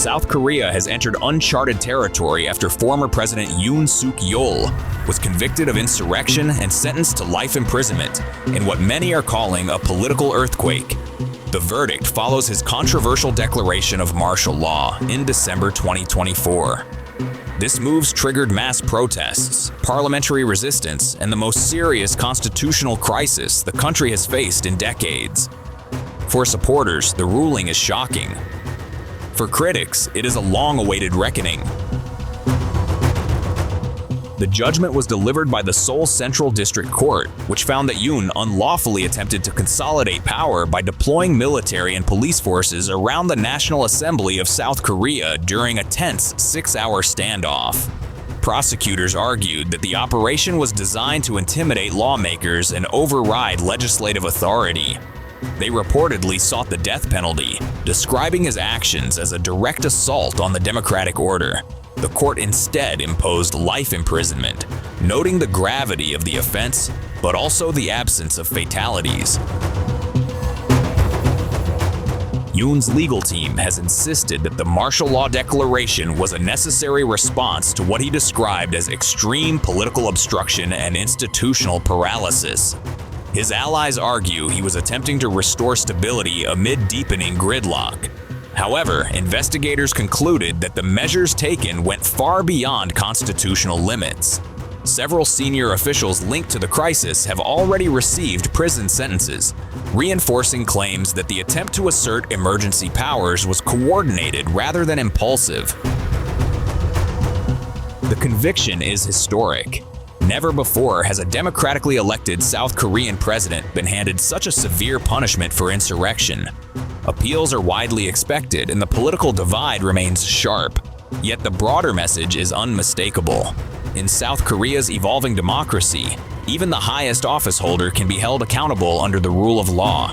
South Korea has entered uncharted territory after former President Yoon Suk Yeol was convicted of insurrection and sentenced to life imprisonment in what many are calling a political earthquake. The verdict follows his controversial declaration of martial law in December 2024. This move's triggered mass protests, parliamentary resistance, and the most serious constitutional crisis the country has faced in decades. For supporters, the ruling is shocking. For critics, it is a long-awaited reckoning. The judgment was delivered by the Seoul Central District Court, which found that Yoon unlawfully attempted to consolidate power by deploying military and police forces around the National Assembly of South Korea during a tense 6-hour standoff. Prosecutors argued that the operation was designed to intimidate lawmakers and override legislative authority. They reportedly sought the death penalty, describing his actions as a direct assault on the democratic order. The court instead imposed life imprisonment, noting the gravity of the offense, but also the absence of fatalities. Yoon's legal team has insisted that the martial law declaration was a necessary response to what he described as extreme political obstruction and institutional paralysis. His allies argue he was attempting to restore stability amid deepening gridlock. However, investigators concluded that the measures taken went far beyond constitutional limits. Several senior officials linked to the crisis have already received prison sentences, reinforcing claims that the attempt to assert emergency powers was coordinated rather than impulsive. The conviction is historic. Never before has a democratically elected South Korean president been handed such a severe punishment for insurrection. Appeals are widely expected and the political divide remains sharp. Yet the broader message is unmistakable. In South Korea's evolving democracy, even the highest office holder can be held accountable under the rule of law.